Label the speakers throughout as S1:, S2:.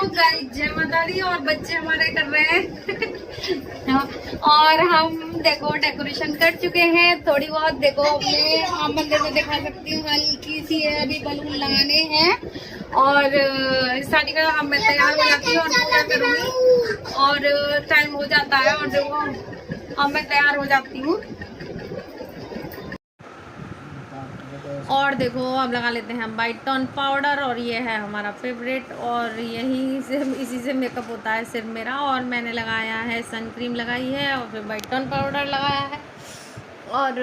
S1: Guys जय माता दी। और बच्चे हमारे कर रहे हैं और हम देखो डेकोरेशन कर चुके हैं थोड़ी बहुत। देखो मैं आप मंदिर में दिखा सकती हूँ, हल्की सी है, अभी बलून लगाने हैं और स्टार्टिंग का हम मैं तैयार हो जाती हूँ और पूजा करूँगी और टाइम हो जाता है। और देखो अब मैं तैयार हो जाती हूँ और देखो अब लगा लेते हैं हम वाइट टोन पाउडर और ये है हमारा फेवरेट और यही से इसी से मेकअप होता है सिर्फ मेरा। और मैंने लगाया है सन क्रीम लगाई है और फिर वाइट टोन पाउडर लगाया है। और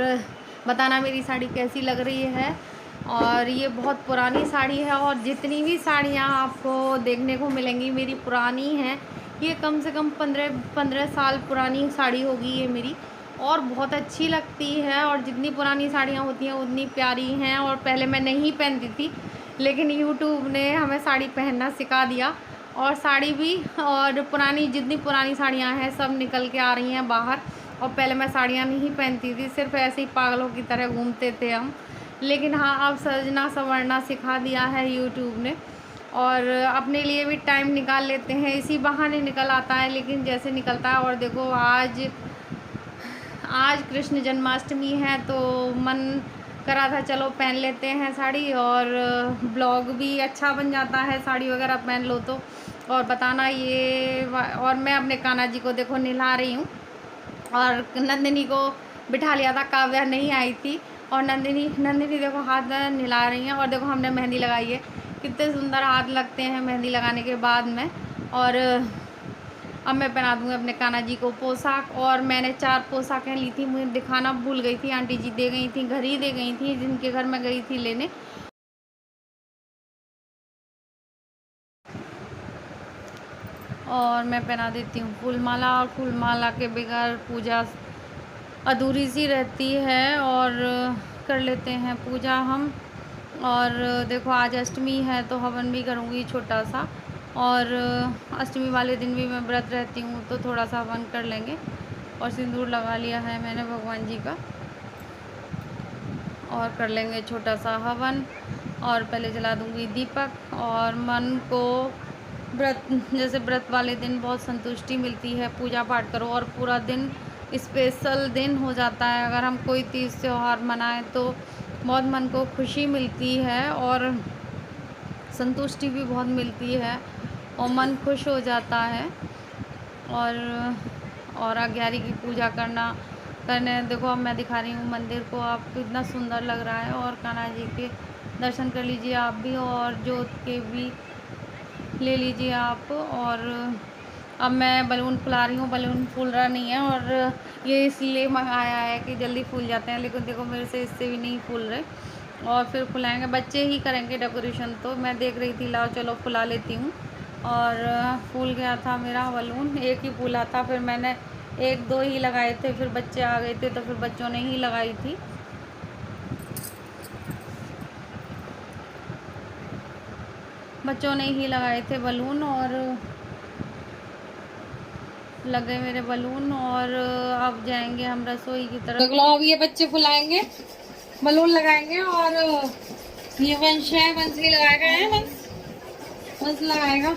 S1: बताना मेरी साड़ी कैसी लग रही है। और ये बहुत पुरानी साड़ी है और जितनी भी साड़ियाँ आपको देखने को मिलेंगी मेरी पुरानी हैं। ये कम से कम 15 साल पुरानी साड़ी होगी ये मेरी, और बहुत अच्छी लगती है। और जितनी पुरानी साड़ियाँ होती हैं उतनी प्यारी हैं। और पहले मैं नहीं पहनती थी, लेकिन यूट्यूब ने हमें साड़ी पहनना सिखा दिया और साड़ी भी, और पुरानी जितनी पुरानी साड़ियाँ हैं सब निकल के आ रही हैं बाहर। और पहले मैं साड़ियाँ नहीं पहनती थी, सिर्फ ऐसे ही पागलों की तरह घूमते थे हम। लेकिन हाँ, अब सजना संवरना सिखा दिया है यूट्यूब ने और अपने लिए भी टाइम निकाल लेते हैं। इसी बहाने निकल आता है, लेकिन जैसे निकलता है। और देखो आज कृष्ण जन्माष्टमी है तो मन करा था चलो पहन लेते हैं साड़ी, और ब्लॉग भी अच्छा बन जाता है साड़ी वगैरह पहन लो तो। और बताना ये और मैं अपने कान्हा जी को देखो नहला रही हूँ और नंदिनी को बिठा लिया था, काव्या नहीं आई थी। और नंदिनी देखो हाथ नहला रही हैं। और देखो हमने मेहंदी लगाई है, कितने सुंदर हाथ लगते हैं मेहंदी लगाने के बाद में। और अब मैं पहना दूँगी अपने कान्हा जी को पोशाक। और मैंने 4 पोशाकें ली थी, मुझे दिखाना भूल गई थी, आंटी जी दे गई थी, घर ही दे गई थी जिनके घर मैं गई थी लेने। और मैं पहना देती हूँ फूलमाला, और फूलमाला के बगैर पूजा अधूरी सी रहती है। और कर लेते हैं पूजा हम। और देखो आज अष्टमी है तो हवन भी करूँगी छोटा सा। और अष्टमी वाले दिन भी मैं व्रत रहती हूँ तो थोड़ा सा हवन कर लेंगे। और सिंदूर लगा लिया है मैंने भगवान जी का, और कर लेंगे छोटा सा हवन। और पहले जला दूँगी दीपक। और मन को व्रत, जैसे व्रत वाले दिन बहुत संतुष्टि मिलती है, पूजा पाठ करो और पूरा दिन स्पेशल दिन हो जाता है। अगर हम कोई तीज त्यौहार मनाएं तो बहुत मन को खुशी मिलती है और संतुष्टि भी बहुत मिलती है और मन खुश हो जाता है। और अग्यारी की पूजा करने देखो अब मैं दिखा रही हूँ मंदिर को, आपको इतना सुंदर लग रहा है। और कान्हा जी के दर्शन कर लीजिए आप भी, और जोत के भी ले लीजिए आप। और अब मैं बलून फुला रही हूँ, बलून फूल रहा नहीं है और ये इसलिए मंगाया है कि जल्दी फूल जाते हैं, लेकिन देखो मेरे से इससे भी नहीं फूल रहे। और फिर फुलाएंगे, बच्चे ही करेंगे डेकोरेशन। तो मैं देख रही थी लाओ चलो फुला लेती हूँ। और फूल गया था मेरा बलून, एक ही फूला था, फिर मैंने 1-2 ही लगाए थे, फिर बच्चे आ गए थे तो फिर बच्चों ने ही लगाई थी। बच्चों ने ही लगाए थे बलून और लग गए मेरे बलून। और अब जाएंगे हम रसोई की तरफ। देख लो अब ये बच्चे फुलाएंगे, बलून लगाएंगे। और ये वंश है, वंश भी लगाएगा, है वंश लगाएगा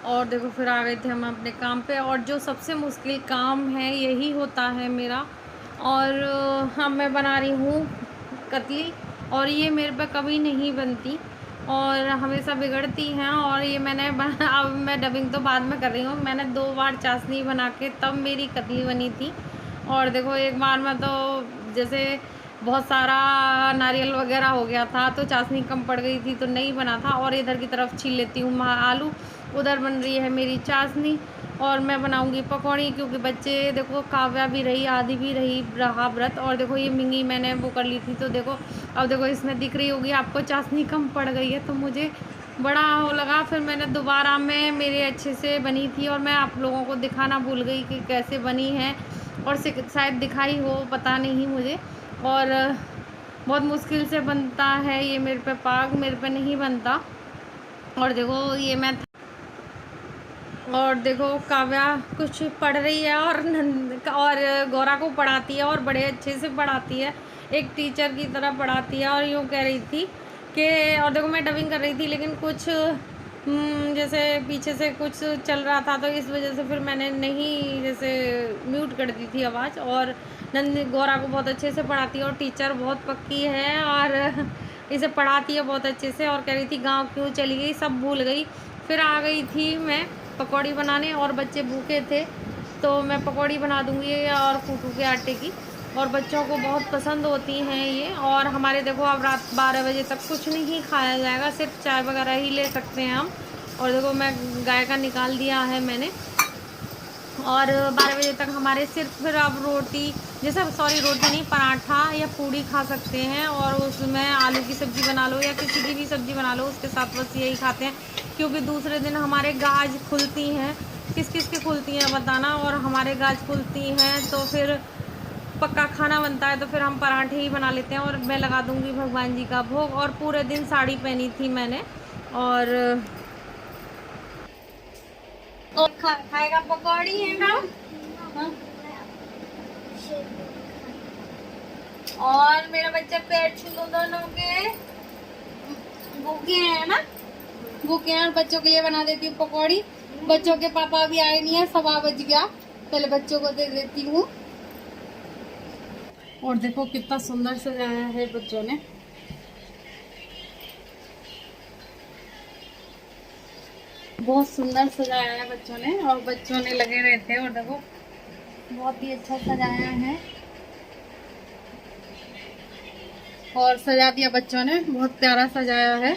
S1: और देखो फिर आ गए थे हम अपने काम पे। और जो सबसे मुश्किल काम है यही होता है मेरा। और हम मैं बना रही हूँ कतली, और ये मेरे पे कभी नहीं बनती और हमेशा बिगड़ती हैं। और ये मैंने अब मैं डबिंग तो बाद में कर रही हूँ, मैंने 2 बार चाशनी बना के तब मेरी कतली बनी थी। और देखो एक बार में तो जैसे बहुत सारा नारियल वगैरह हो गया था तो चाशनी कम पड़ गई थी तो नहीं बना था। और इधर की तरफ छील लेती हूँ आलू, उधर बन रही है मेरी चाशनी। और मैं बनाऊंगी पकौड़ी, क्योंकि बच्चे देखो काव्या भी रही आधी भी रहा व्रत। और देखो ये मिंगी मैंने वो कर ली थी तो देखो अब देखो इसमें दिख रही होगी आपको चाशनी कम पड़ गई है, तो मुझे बड़ा वो लगा। फिर मैंने दोबारा में मेरे अच्छे से बनी थी और मैं आप लोगों को दिखाना भूल गई कि कैसे बनी है, और शायद दिखाई हो पता नहीं मुझे। और बहुत मुश्किल से बनता है ये मेरे पे पाग, मेरे पे नहीं बनता। और देखो ये मैं और देखो काव्या कुछ पढ़ रही है और गौरा को पढ़ाती है और बड़े अच्छे से पढ़ाती है, एक टीचर की तरह पढ़ाती है। और यूँ कह रही थी के, और देखो मैं डबिंग कर रही थी लेकिन कुछ जैसे पीछे से कुछ चल रहा था तो इस वजह से फिर मैंने नहीं जैसे म्यूट कर दी थी आवाज़। और नंदी गौरा को बहुत अच्छे से पढ़ाती है और टीचर बहुत पक्की है और इसे पढ़ाती है बहुत अच्छे से। और कह रही थी गांव क्यों चली गई, सब भूल गई। फिर आ गई थी मैं पकौड़ी बनाने और बच्चे भूखे थे तो मैं पकौड़ी बना दूँगी और फूटू के आटे की, और बच्चों को बहुत पसंद होती हैं ये। और हमारे देखो अब रात 12 बजे तक कुछ नहीं खाया जाएगा, सिर्फ चाय वगैरह ही ले सकते हैं हम। और देखो मैं गाय का निकाल दिया है मैंने, और 12 बजे तक हमारे सिर्फ फिर अब रोटी, जैसे सॉरी रोटी नहीं, पराठा या पूड़ी खा सकते हैं। और उसमें आलू की सब्ज़ी बना लो या किसी की भी सब्ज़ी बना लो, उसके साथ बस यही खाते हैं। क्योंकि दूसरे दिन हमारे गाज खुलती हैं, किस किस की खुलती हैं बताना, और हमारे गाज खुलती हैं तो फिर पक्का खाना बनता है तो फिर हम पराठे ही बना लेते हैं। और मैं लगा दूंगी भगवान जी का भोग। और पूरे दिन साड़ी पहनी थी मैंने, और खाएगा पकौड़ी है ना। हाँ? और मेरा बच्चा पेट छू लो दोनों के, भूखे हैं ना, भूखे हैं। और बच्चों के लिए बना देती हूँ पकौड़ी। बच्चों के पापा अभी आए नहीं है, 1:15 बज गया, पहले बच्चों को दे देती हूँ। और देखो कितना सुंदर सजाया है बच्चों ने, बहुत सुंदर सजाया है बच्चों ने, और बच्चों ने लगे रहते हैं। और देखो बहुत ही अच्छा सजाया है, और सजा दिया बच्चों ने, बहुत प्यारा सजाया है।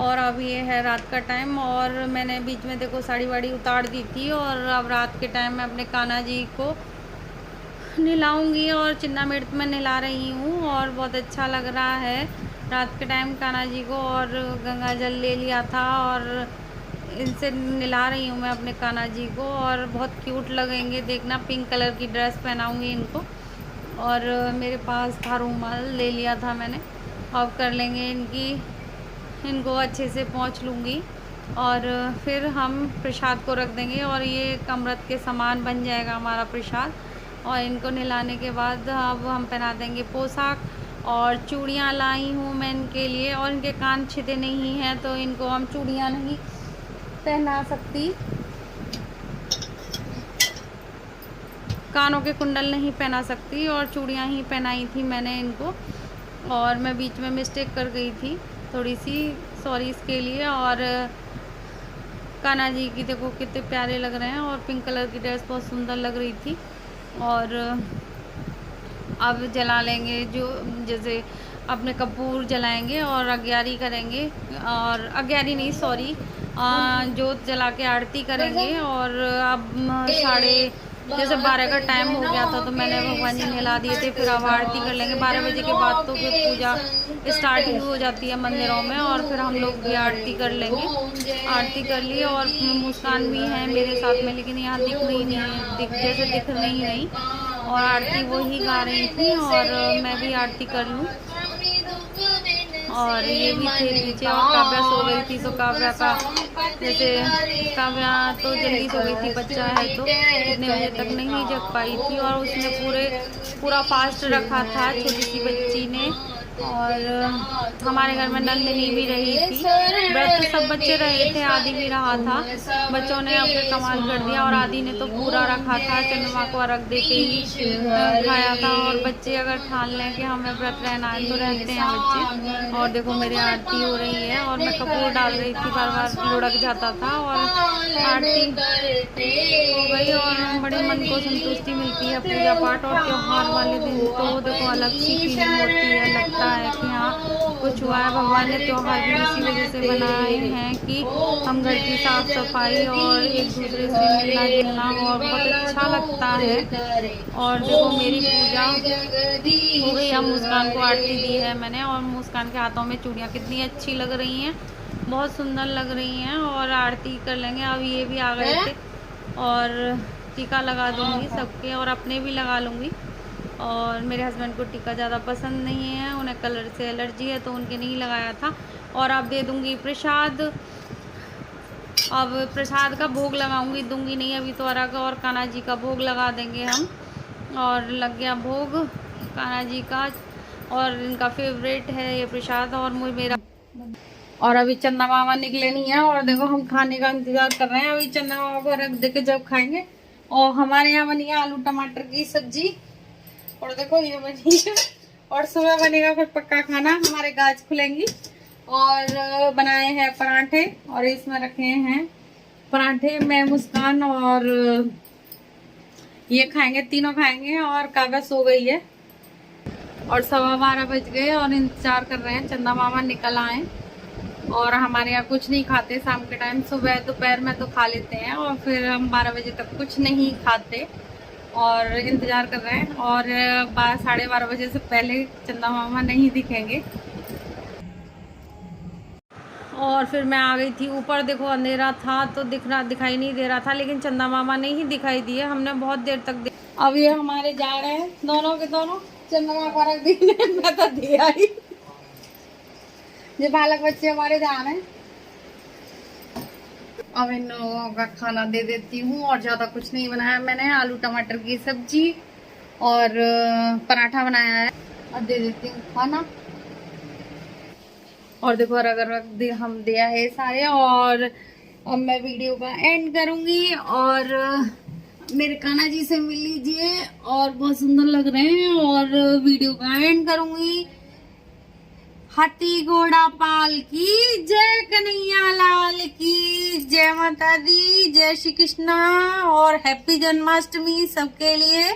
S1: और अब ये है रात का टाइम, और मैंने बीच में देखो साड़ी वाड़ी उतार दी थी। और अब रात के टाइम में अपने कान्हा जी को नहलाऊंगी, और चिन्ना मिर्त में नहला रही हूँ, और बहुत अच्छा लग रहा है रात के टाइम कान्हा जी को। और गंगा जल ले लिया था और इनसे नहला रही हूँ मैं अपने कान्हा जी को, और बहुत क्यूट लगेंगे देखना। पिंक कलर की ड्रेस पहनाऊँगी इनको, और मेरे पास था रूमाल, ले लिया था मैंने। अब कर लेंगे इनको अच्छे से पोंछ लूँगी, और फिर हम प्रसाद को रख देंगे, और ये अमृत के समान बन जाएगा हमारा प्रसाद। और इनको नहलाने के बाद अब हम पहना देंगे पोशाक। और चूड़ियाँ लाई हूँ मैं इनके लिए, और इनके कान छिदे नहीं हैं तो इनको हम चूड़ियाँ नहीं पहना सकती, कानों के कुंडल नहीं पहना सकती, और चूड़ियाँ ही पहनाई थी मैंने इनको। और मैं बीच में मिस्टेक कर गई थी थोड़ी सी, सॉरी इसके लिए। और कान्हा जी की देखो कितने प्यारे लग रहे हैं, और पिंक कलर की ड्रेस बहुत सुंदर लग रही थी। और अब जला लेंगे जो जैसे अपने कपूर जलाएंगे और अग्यारी करेंगे, और अग्यारी नहीं सॉरी जोत जला के आरती करेंगे। और अब जैसे 12 का टाइम हो गया था तो मैंने भगवान जी नहला दिए थे, फिर अब आरती कर लेंगे 12 बजे के बाद। तो फिर पूजा स्टार्टिंग हो जाती है मंदिरों में, और फिर हम लोग भी आरती कर लेंगे। आरती कर ली, और मुस्कान भी है मेरे साथ में, लेकिन यहाँ दिख नहीं है, जैसे दिख नहीं रही। और आरती वो ही गा रही थी, और मैं भी आरती कर लूँ। और ये भी थे नीचे, और काव्या सो गई थी तो काव्या का जैसे काव्या तो जल्दी सो गई थी, बच्चा है तो इतने बजे तक नहीं जग पाई थी। और उसने पूरा फास्ट रखा था छोटी सी बच्ची ने, और हमारे घर में नंदिनी भी रही थी। व्रत तो सब बच्चे रहे थे, आदि भी रहा था। बच्चों ने अपने कमाल कर दिया और आदि ने तो पूरा रखा था, चंद्रमा को अर्घ दे के ही खाया था। और बच्चे अगर ठान लें कि हमें व्रत रहना है तो रहते हैं बच्चे। और देखो मेरी आरती हो रही है और मैं कपूर डाल रही थी, बार बार लुढ़क जाता था और आरती हो गई। और बड़े मन को संतुष्टि मिलती है पूजा पाठ। और त्योहार वाले दिन तो देखो अलग सी फीलिंग होती है, लगता है कि हाँ कुछ हुआ है। भगवान ने त्योहार भी इसी वजह से बनाए हैं कि हम घर की साफ सफाई और एक दूसरे से मिलना जुलना, और बहुत अच्छा लगता है। और देखो मेरी पूजा हो गई, अब मुस्कान को आरती दी है मैंने। और मुस्कान के हाथों में चूड़ियाँ कितनी अच्छी लग रही हैं, बहुत सुंदर लग रही हैं। और आरती कर लेंगे। अब ये भी आ गए थे और टीका लगा दूंगी सबके, और अपने भी लगा लूँगी। और मेरे हस्बैंड को टीका ज़्यादा पसंद नहीं है, उन्हें कलर से एलर्जी है, तो उनके नहीं लगाया था। और अब दे दूंगी प्रसाद। अब प्रसाद का भोग लगाऊंगी, दूंगी नहीं अभी तो। अर्घ और कान्हा जी का भोग लगा देंगे हम। और लग गया भोग कान्हा जी का, और इनका फेवरेट है ये प्रसाद। और मुझे मेरा, और अभी चंदा मामा निकले नहीं है और देखो हम खाने का इंतजार कर रहे हैं। अभी चंदा मामा को रख दे के जब खाएंगे। और हमारे यहाँ बनी है आलू टमाटर की सब्जी, और देखो ये बनी है। और सुबह बनेगा फिर पक्का खाना, हमारे गाज खुलेंगी। और बनाए हैं पराठे, और इसमें रखे हैं पराठे मैं मुस्कान और ये खाएंगे, तीनों खाएंगे। और काव्या सो गई है। और 12:15 बज गए और इंतजार कर रहे हैं चंदा मामा निकल आए। और हमारे यहाँ कुछ नहीं खाते शाम के टाइम, सुबह दोपहर में तो खा लेते हैं, और फिर हम 12 बजे तक कुछ नहीं खाते। और इंतजार कर रहे हैं। और 12:30 बजे से पहले चंदा मामा नहीं दिखेंगे। और फिर मैं आ गई थी ऊपर, देखो अंधेरा था तो दिखाई नहीं दे रहा था, लेकिन चंदा मामा नहीं दिखाई दिए। हमने बहुत देर तक अब ये हमारे जा रहे हैं दोनों के दोनों चंदा मामा रख दिए। मैं तो दिया ही, ये बालक बच्चे हमारे जा रहे हैं। अब इन लोगों का खाना दे देती हूँ। और ज्यादा कुछ नहीं बनाया मैंने, आलू टमाटर की सब्जी और पराठा बनाया है। अब दे देती हूँ खाना। और देखो अगर हम दिया है सारे। और अब मैं वीडियो का एंड करूंगी। और मेरे कान्हा जी से मिल लीजिए, और बहुत सुंदर लग रहे हैं। और वीडियो का एंड करूंगी। हाथी घोड़ा पाल की जय, कन्हैया लाल की जय, माता दी, जय श्री कृष्णा। और हैप्पी जन्माष्टमी सबके लिए।